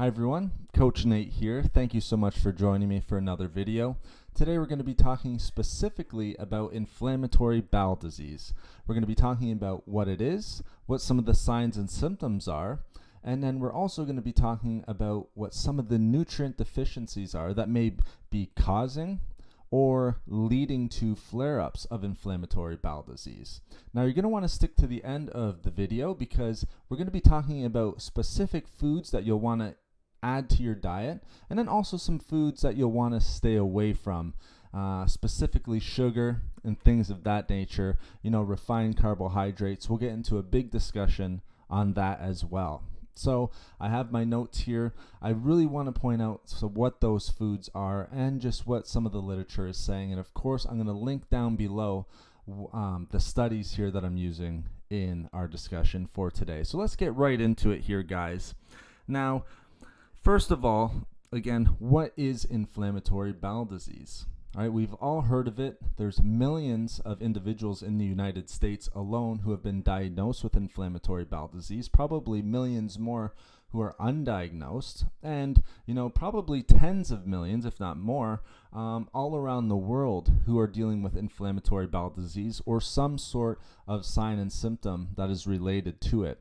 Hi everyone, Coach Nate here. Thank you so much for joining me for another video. Today we're going to be talking specifically about inflammatory bowel disease. We're going to be talking about what it is, what some of the signs and symptoms are, and then we're also going to be talking about what some of the nutrient deficiencies are that may be causing or leading to flare-ups of inflammatory bowel disease. Now you're going to want to stick to the end of the video because we're going to be talking about specific foods that you'll want to add to your diet, and then also some foods that you'll want to stay away from, specifically sugar and things of that nature, refined carbohydrates. We'll get into a big discussion on that as well. So I have my notes here. I really want to point out what those foods are and just what some of the literature is saying. And of course, I'm going to link down below the studies here that I'm using in our discussion for today. So let's get right into it here, guys. Now, first of all, again, what is inflammatory bowel disease? All right, we've all heard of it. There's millions of individuals in the United States alone who have been diagnosed with inflammatory bowel disease, probably millions more who are undiagnosed, and probably tens of millions, if not more, all around the world who are dealing with inflammatory bowel disease or some sort of sign and symptom that is related to it.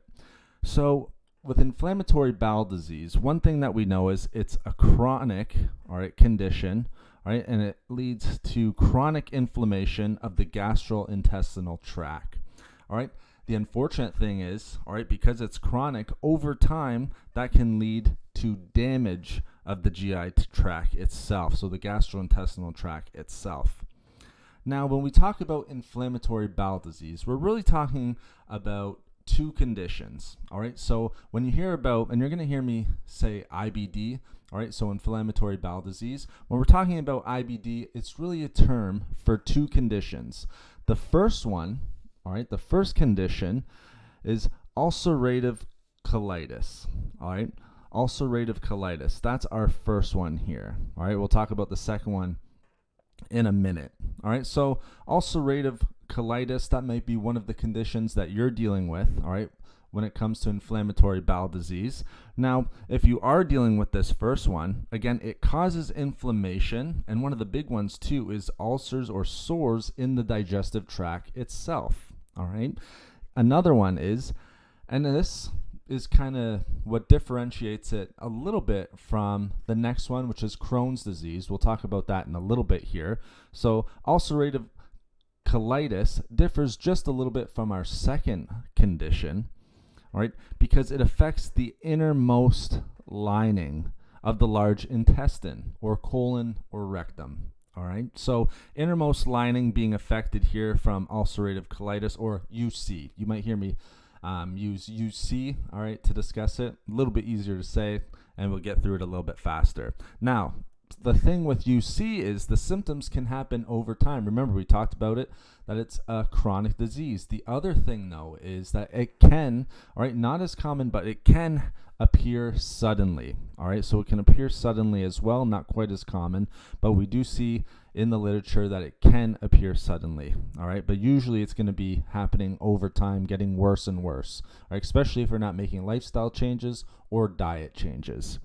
So with inflammatory bowel disease, one thing that we know is it's a chronic, condition, right, and it leads to chronic inflammation of the gastrointestinal tract. All right. The unfortunate thing is, because it's chronic, over time that can lead to damage of the GI tract itself, so the gastrointestinal tract itself. Now, when we talk about inflammatory bowel disease, we're really talking about two conditions. All right. So when you hear about, and you're going to hear me say IBD, all right, so inflammatory bowel disease, when we're talking about IBD, it's really a term for two conditions. The first one, all right, the first condition is ulcerative colitis. All right. Ulcerative colitis. That's our first one here. All right. We'll talk about the second one in a minute. All right. So ulcerative colitis, that might be one of the conditions that you're dealing with, all right, when it comes to inflammatory bowel disease. Now, if you are dealing with this first one, again, it causes inflammation, and one of the big ones too is ulcers or sores in the digestive tract itself, all right? Another one is, and this is kind of what differentiates it a little bit from the next one, which is Crohn's disease. We'll talk about that in a little bit here. So ulcerative colitis differs just a little bit from our second condition, all right, because it affects the innermost lining of the large intestine or colon or rectum. All right, so innermost lining being affected here from ulcerative colitis or UC. You might hear me use UC, all right, to discuss it. A little bit easier to say, and we'll get through it a little bit faster. Now, the thing with UC is the symptoms can happen over time. Remember, we talked about it, that it's a chronic disease. The other thing, though, is that it can, all right, not as common, but it can appear suddenly. All right, so it can appear suddenly as well, not quite as common, but we do see in the literature that it can appear suddenly. All right, but usually it's going to be happening over time, getting worse and worse, all right, especially if we're not making lifestyle changes or diet changes.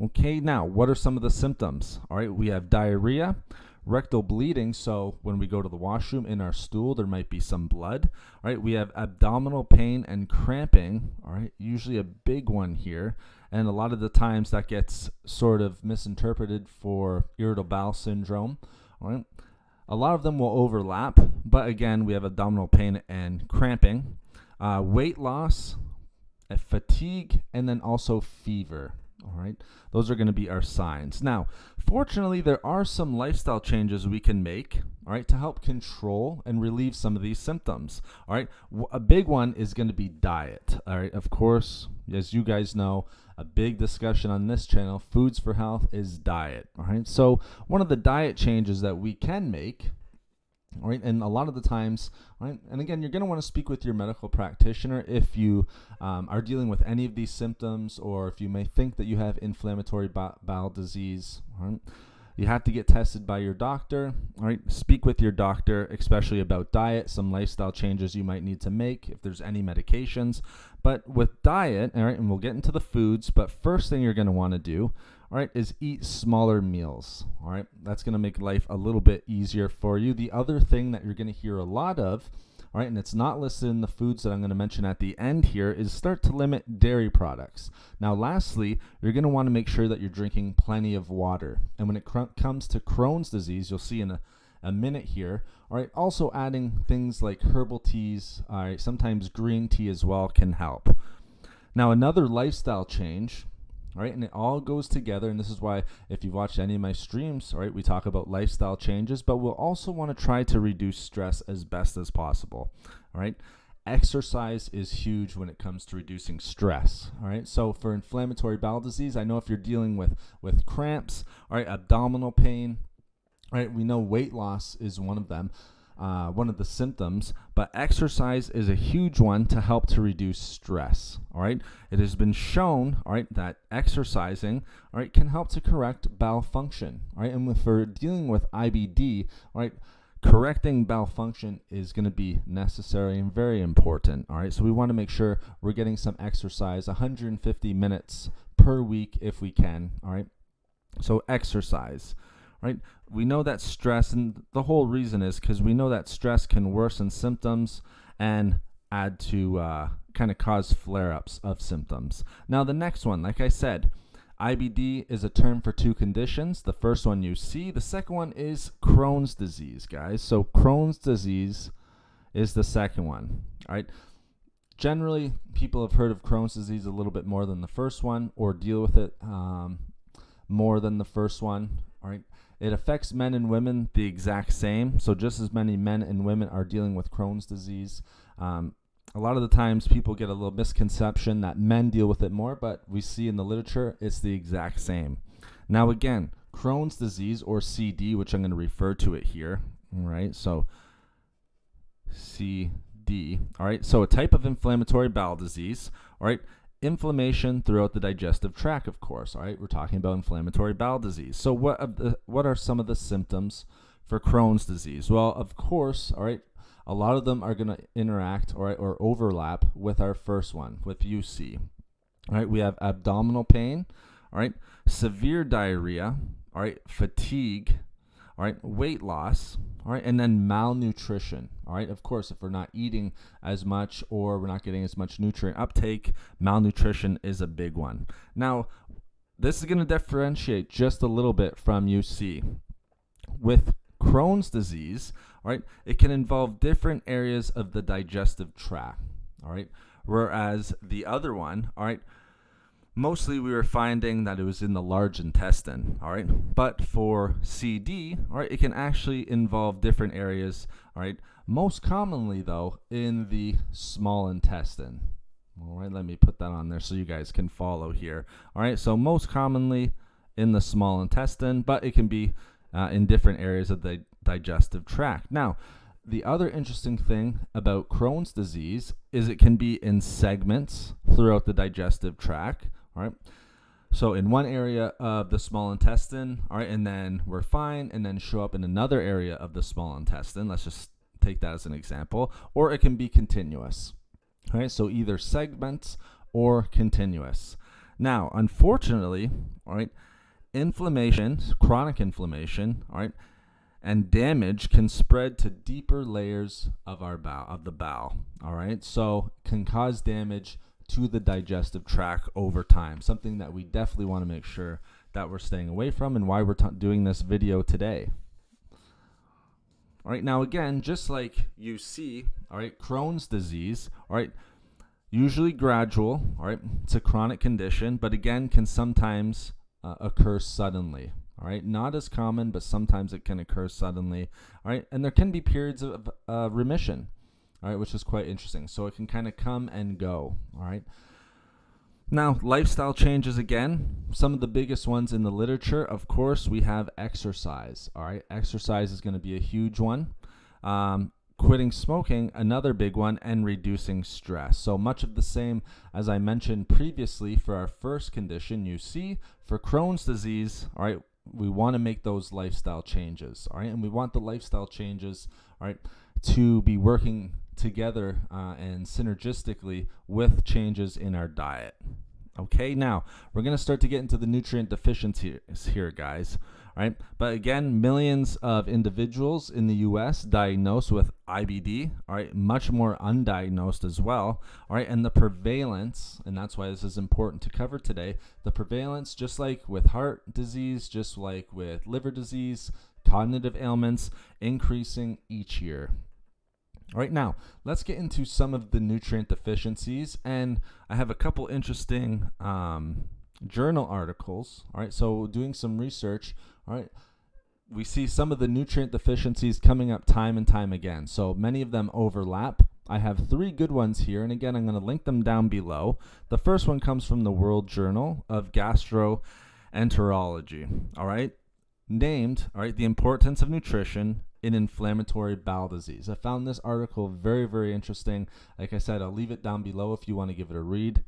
Okay, now, what are some of the symptoms? All right, we have diarrhea, rectal bleeding, so when we go to the washroom in our stool, there might be some blood. All right, we have abdominal pain and cramping, all right, usually a big one here, and a lot of the times that gets sort of misinterpreted for irritable bowel syndrome. All right, a lot of them will overlap, but again, we have abdominal pain and cramping, weight loss, fatigue, and then also fever. All right, those are going to be our signs. Now, fortunately, there are some lifestyle changes we can make, all right, to help control and relieve some of these symptoms. All right, a big one is going to be diet. All right, of course, as you guys know, a big discussion on this channel, Foods for Health, is diet. All right, so one of the diet changes that we can make, all right, and a lot of the times, all right, and again, you're going to want to speak with your medical practitioner if you are dealing with any of these symptoms, or if you may think that you have inflammatory bowel disease. All right, you have to get tested by your doctor. All right, speak with your doctor, especially about diet, some lifestyle changes you might need to make, if there's any medications. But with diet, all right, and we'll get into the foods, but first thing you're going to want to do, all right, is eat smaller meals. All right, that's going to make life a little bit easier for you. The other thing that you're going to hear a lot of, all right, and it's not listed in the foods that I'm going to mention at the end here, is start to limit dairy products. Now, lastly, you're going to want to make sure that you're drinking plenty of water. And when it comes to Crohn's disease, you'll see in a minute here, all right, also adding things like herbal teas, all right, sometimes green tea as well can help. Now, another lifestyle change, all right, and it all goes together, and this is why if you've watched any of my streams, all right, we talk about lifestyle changes, but we'll also want to try to reduce stress as best as possible, all right? Exercise is huge when it comes to reducing stress, all right? So for inflammatory bowel disease, I know if you're dealing with cramps, all right, abdominal pain, all right, we know weight loss is one of them. One of the symptoms, but exercise is a huge one to help to reduce stress. All right, it has been shown, all right, that exercising, all right, can help to correct bowel function. All right, and if we're dealing with IBD, all right, correcting bowel function is going to be necessary and very important. All right, so we want to make sure we're getting some exercise, 150 minutes per week if we can. All right, so exercise. Right, we know that stress, and the whole reason is because we know that stress can worsen symptoms and add to kind of cause flare-ups of symptoms. Now, the next one, like I said, IBD is a term for two conditions. The first one you see, the second one is Crohn's disease, guys. So Crohn's disease is the second one. All right. Generally, people have heard of Crohn's disease a little bit more than the first one, or deal with it more than the first one. All right. It affects men and women the exact same. So just as many men and women are dealing with Crohn's disease. A lot of the times people get a little misconception that men deal with it more, but we see in the literature it's the exact same. Now again, Crohn's disease, or CD, which I'm going to refer to it here. All right, so CD. All right, so a type of inflammatory bowel disease. All right. Inflammation throughout the digestive tract, of course. All right, we're talking about inflammatory bowel disease. So what are some of the symptoms for Crohn's disease? Well, of course, all right, a lot of them are going to interact, all right, or overlap with our first one, with UC. All right, we have abdominal pain, all right, severe diarrhea, all right, fatigue, all right, weight loss, all right, and then malnutrition. All right, of course, if we're not eating as much or we're not getting as much nutrient uptake, malnutrition is a big one. Now, this is going to differentiate just a little bit from UC. With Crohn's disease, all right, it can involve different areas of the digestive tract. All right, whereas the other one, all right, mostly we were finding that it was in the large intestine, all right? But for CD, all right, it can actually involve different areas, all right? Most commonly, though, in the small intestine. All right, let me put that on there so you guys can follow here. All right, so most commonly in the small intestine, but it can be in different areas of the digestive tract. Now, the other interesting thing about Crohn's disease is it can be in segments throughout the digestive tract. All right, so in one area of the small intestine, all right, and then we're fine, and then show up in another area of the small intestine. Let's just take that as an example. Or it can be continuous. All right, so either segments or continuous. Now, unfortunately, all right, inflammation, chronic inflammation, all right, and damage can spread to deeper layers of our bowel, of the bowel. All right, so can cause damage to the digestive tract over time, something that we definitely want to make sure that we're staying away from, and why we're doing this video today. All right, now again, just like you see, all right, Crohn's disease, all right, usually gradual, all right, it's a chronic condition, but again, can sometimes occur suddenly. All right, not as common, but sometimes it can occur suddenly. All right, and there can be periods of remission. All right, which is quite interesting. So it can kind of come and go. All right. Now, lifestyle changes again. Some of the biggest ones in the literature, of course, we have exercise. All right, exercise is going to be a huge one. Quitting smoking, another big one, and reducing stress. So much of the same as I mentioned previously for our first condition, UC. For Crohn's disease, all right, we want to make those lifestyle changes, all right? And we want the lifestyle changes, all right, to be working together and synergistically with changes in our diet. Okay, now we're going to start to get into the nutrient deficiencies here, guys. All right, but again, millions of individuals in the U.S. diagnosed with IBD. All right, much more undiagnosed as well. All right, and the prevalence, and that's why this is important to cover today. The prevalence, just like with heart disease, just like with liver disease, cognitive ailments, increasing each year. All right, now let's get into some of the nutrient deficiencies, and I have a couple interesting journal articles. All right, so doing some research, all right, we see some of the nutrient deficiencies coming up time and time again. So many of them overlap. I have 3 good ones here, and again, I'm going to link them down below. The first one comes from the World Journal of Gastroenterology. All right, named, all right, the importance of nutrition in inflammatory bowel disease. I found this article very, very interesting. Like I said, I'll leave it down below if you want to give it a read.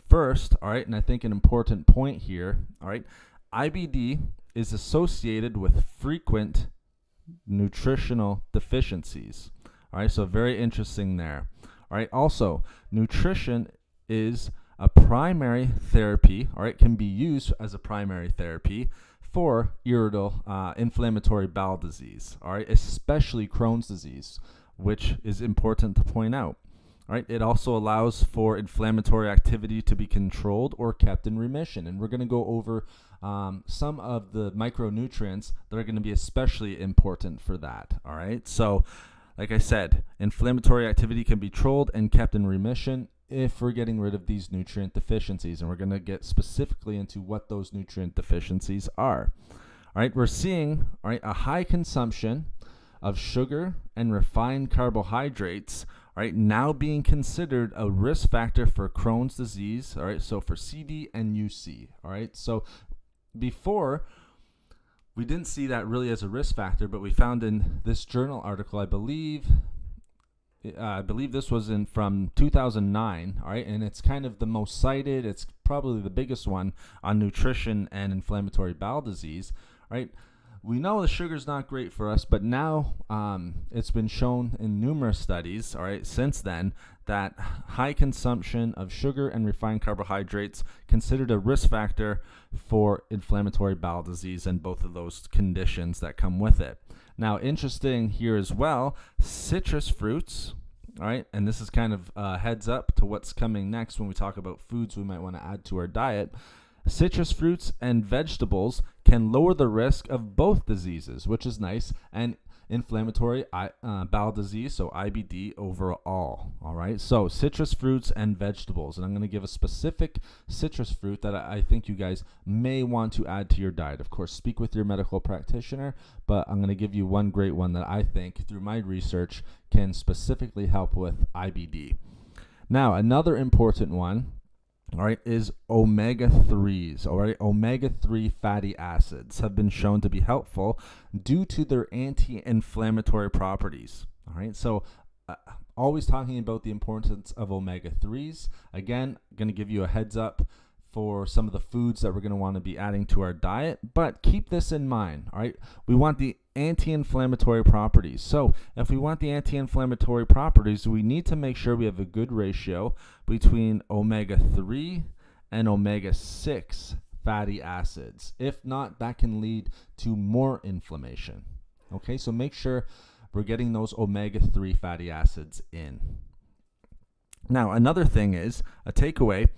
First, all right, and I think an important point here, all right, IBD is associated with frequent nutritional deficiencies. All right, so very interesting there. All right, also, nutrition is a primary therapy, all right, can be used as a primary therapy for irritable inflammatory bowel disease, all right, especially Crohn's disease, which is important to point out. All right, it also allows for inflammatory activity to be controlled or kept in remission, and we're going to go over some of the micronutrients that are going to be especially important for that. All right, so like I said, inflammatory activity can be controlled and kept in remission if we're getting rid of these nutrient deficiencies, and we're going to get specifically into what those nutrient deficiencies are. All right, we're seeing, all right, a high consumption of sugar and refined carbohydrates, all right, now being considered a risk factor for Crohn's disease, all right, so for CD and UC, all right. So before, we didn't see that really as a risk factor, but we found in this journal article, I believe this was from 2009, all right, and it's kind of the most cited, it's probably the biggest one on nutrition and inflammatory bowel disease, right? We know the sugar's not great for us, but now it's been shown in numerous studies, all right, since then, that high consumption of sugar and refined carbohydrates considered a risk factor for inflammatory bowel disease and both of those conditions that come with it. Now, interesting here as well, citrus fruits, all right, and this is kind of a heads up to what's coming next when we talk about foods we might want to add to our diet. Citrus fruits and vegetables can lower the risk of both diseases, which is nice, and inflammatory bowel disease, so IBD overall. All right, so citrus fruits and vegetables, and I'm going to give a specific citrus fruit that I think you guys may want to add to your diet. Of course, speak with your medical practitioner, but I'm going to give you one great one that I think, through my research, can specifically help with IBD. Now, another important one, all right, is omega-3s. All right, omega-3 fatty acids have been shown to be helpful due to their anti-inflammatory properties. All right, so always talking about the importance of omega-3s. Again, going to give you a heads up for some of the foods that we're going to want to be adding to our diet, but keep this in mind. All right, we want the anti-inflammatory properties. So if we want the anti-inflammatory properties, we need to make sure we have a good ratio between omega-3 and omega-6 fatty acids. If not, that can lead to more inflammation. Okay, so make sure we're getting those omega-3 fatty acids in. Now, another thing is, a takeaway,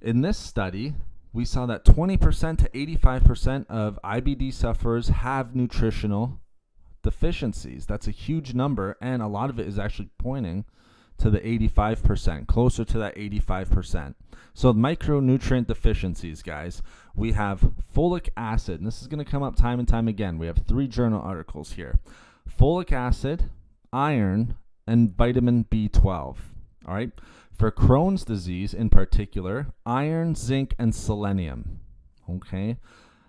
in this study, we saw that 20% to 85% of IBD sufferers have nutritional deficiencies. That's a huge number, and a lot of it is actually pointing to the 85%, closer to that 85%. So micronutrient deficiencies, guys, we have folic acid, and this is going to come up time and time again. We have 3 journal articles here. Folic acid, iron, and vitamin B12. All right. For Crohn's disease in particular, iron, zinc, and selenium. Okay,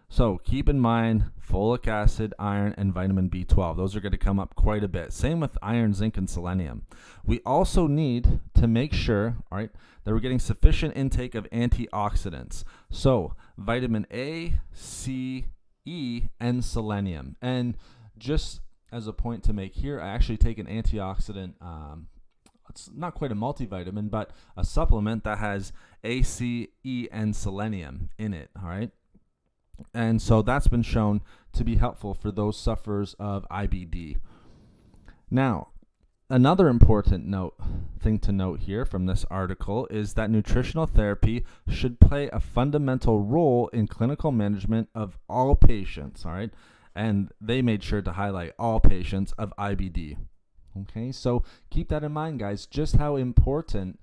so keep in mind folic acid, iron, and vitamin B12. Those are going to come up quite a bit. Same with iron, zinc, and selenium. We also need to make sure, all right, that we're getting sufficient intake of antioxidants. So vitamin A, C, E, and selenium. And just as a point to make here, I actually take an antioxidant, it's not quite a multivitamin, but a supplement that has A, C, E, and selenium in it, all right? And so that's been shown to be helpful for those sufferers of IBD. Now, another important thing to note here from this article is that nutritional therapy should play a fundamental role in clinical management of all patients, all right? And they made sure to highlight all patients of IBD. Okay, so keep that in mind, guys, just how important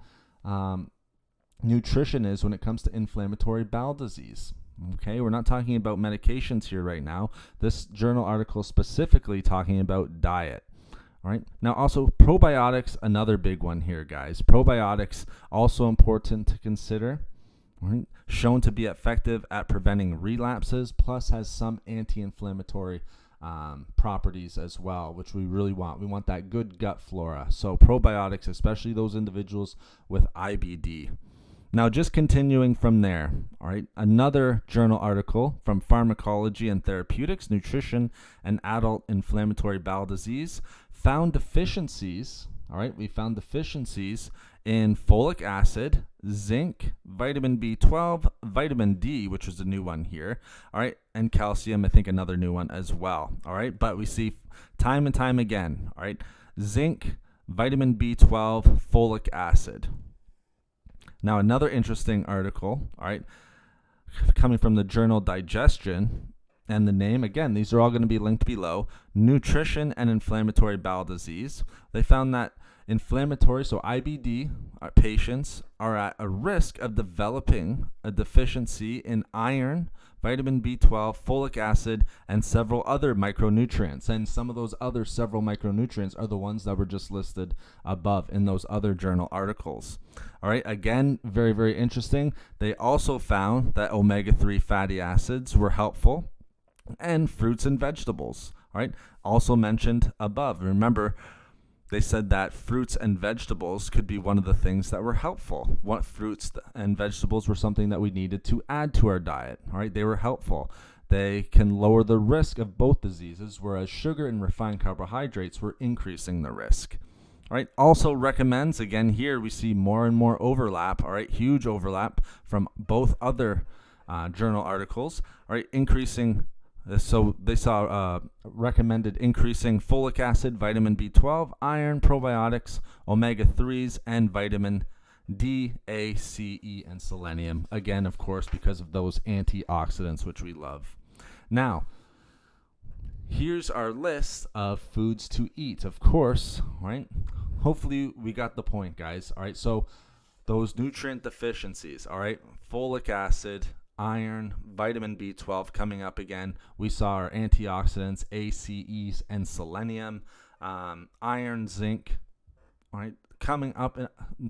nutrition is when it comes to inflammatory bowel disease. Okay, we're not talking about medications here right now. This journal article is specifically talking about diet. All right, now also probiotics, another big one here, guys. Probiotics, also important to consider. Right? Shown to be effective at preventing relapses, plus has some anti-inflammatory properties as well, which we really want. We want that good gut flora. So probiotics, especially those individuals with IBD. Now, just continuing from there, all right, another journal article from Pharmacology and Therapeutics, Nutrition and Adult Inflammatory Bowel Disease, found deficiencies, all right, we found deficiencies in folic acid, zinc, vitamin B12, vitamin D, which was a new one here, all right, and calcium, I think another new one as well, all right, but we see time and time again, all right, zinc, vitamin B12, folic acid. Now, another interesting article, all right, coming from the journal Digestion, and the name, again, these are all going to be linked below, Nutrition and Inflammatory Bowel Disease. They found that inflammatory, so IBD patients are at a risk of developing a deficiency in iron, vitamin B12, folic acid, and several other micronutrients. And some of those other several micronutrients are the ones that were just listed above in those other journal articles. All right, again, very, very interesting. They also found that omega-3 fatty acids were helpful, and fruits and vegetables. All right, also mentioned above. Remember, they said that fruits and vegetables could be one of the things that were helpful. What fruits and vegetables were something that we needed to add to our diet. All right, they were helpful. They can lower the risk of both diseases, whereas sugar and refined carbohydrates were increasing the risk. All right, also recommends, again, here we see more and more overlap, all right, huge overlap from both other journal articles, all right, increasing. So they saw recommended increasing folic acid, vitamin B12, iron, probiotics, omega-3s, and vitamin D, A, C, E, and selenium. Again, of course, because of those antioxidants, which we love. Now, here's our list of foods to eat, of course, right? Hopefully we got the point, guys. All right, so those nutrient deficiencies, all right, folic acid, iron, vitamin B12 coming up again. We saw our antioxidants, ACEs, and selenium, iron, zinc, all right, coming up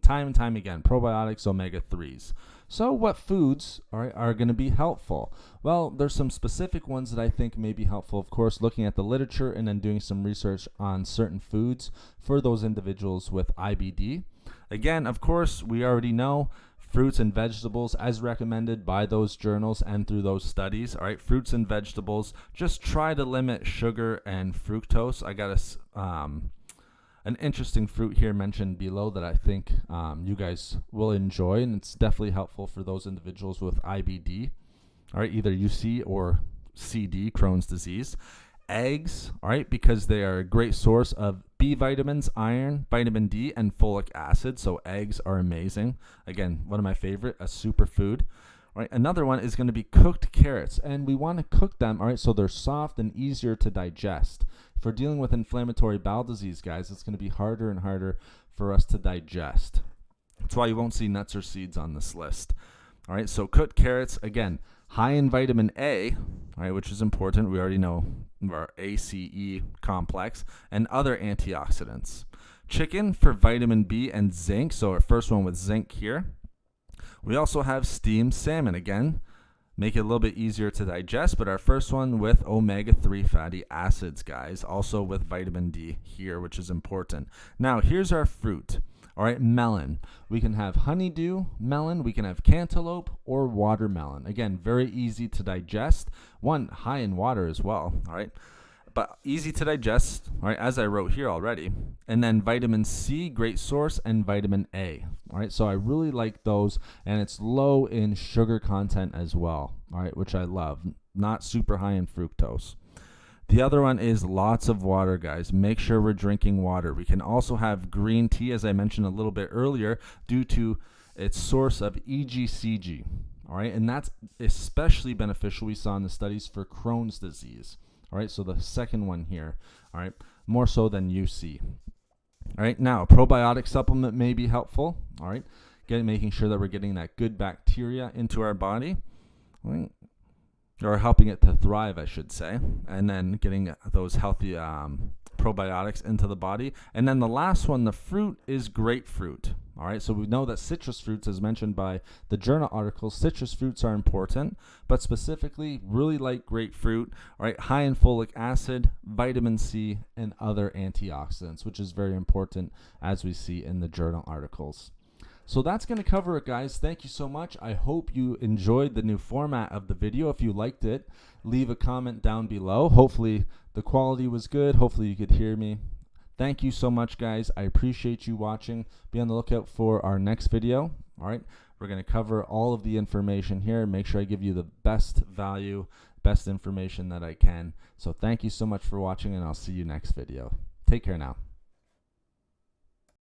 time and time again, probiotics, omega-3s. So what foods are going to be helpful? Well, there's some specific ones that I think may be helpful, of course, looking at the literature and then doing some research on certain foods for those individuals with IBD. Again, of course, we already know fruits and vegetables as recommended by those journals and through those studies. All right, fruits and vegetables, just try to limit sugar and fructose. I got an interesting fruit here mentioned below that I think you guys will enjoy, and it's definitely helpful for those individuals with IBD. All right, either UC or CD, Crohn's disease. Eggs, all right, because they are a great source of B vitamins, iron, vitamin D, and folic acid. So eggs are amazing. Again, one of my favorite, a superfood. All right, another one is going to be cooked carrots, and we want to cook them, all right, so they're soft and easier to digest. If we're dealing with inflammatory bowel disease, guys, it's going to be harder and harder for us to digest. That's why you won't see nuts or seeds on this list. All right, so cooked carrots, again, high in vitamin A, all right, which is important. We already know our ACE complex, and other antioxidants. Chicken for vitamin B and zinc, so our first one with zinc here. We also have steamed salmon, again, make it a little bit easier to digest, but our first one with omega-3 fatty acids, guys, also with vitamin D here, which is important. Now, here's our fruit. All right, melon. We can have honeydew melon, we can have cantaloupe or watermelon. Again, very easy to digest. One, high in water as well, all right? But easy to digest, all right, as I wrote here already. And then vitamin C, great source, and vitamin A, all right? So I really like those, and it's low in sugar content as well, all right, which I love. Not super high in fructose. The other one is lots of water, guys. Make sure we're drinking water. We can also have green tea, as I mentioned a little bit earlier, due to its source of EGCG. All right, and that's especially beneficial, we saw in the studies, for Crohn's disease. All right, so the second one here, all right, more so than UC. All right, now a probiotic supplement may be helpful. All right, making sure that we're getting that good bacteria into our body. All right. Or helping it to thrive, I should say, and then getting those healthy probiotics into the body. And then the last one, the fruit, is grapefruit. All right, so we know that citrus fruits, as mentioned by the journal articles, citrus fruits are important, but specifically really like grapefruit, all right, high in folic acid, vitamin C, and other antioxidants, which is very important as we see in the journal articles. So that's going to cover it, guys. Thank you so much. I hope you enjoyed the new format of the video. If you liked it, leave a comment down below. Hopefully the quality was good. Hopefully you could hear me. Thank you so much, guys. I appreciate you watching. Be on the lookout for our next video. All right, we're going to cover all of the information here. Make sure I give you the best value, best information that I can. So thank you so much for watching, and I'll see you next video. Take care now.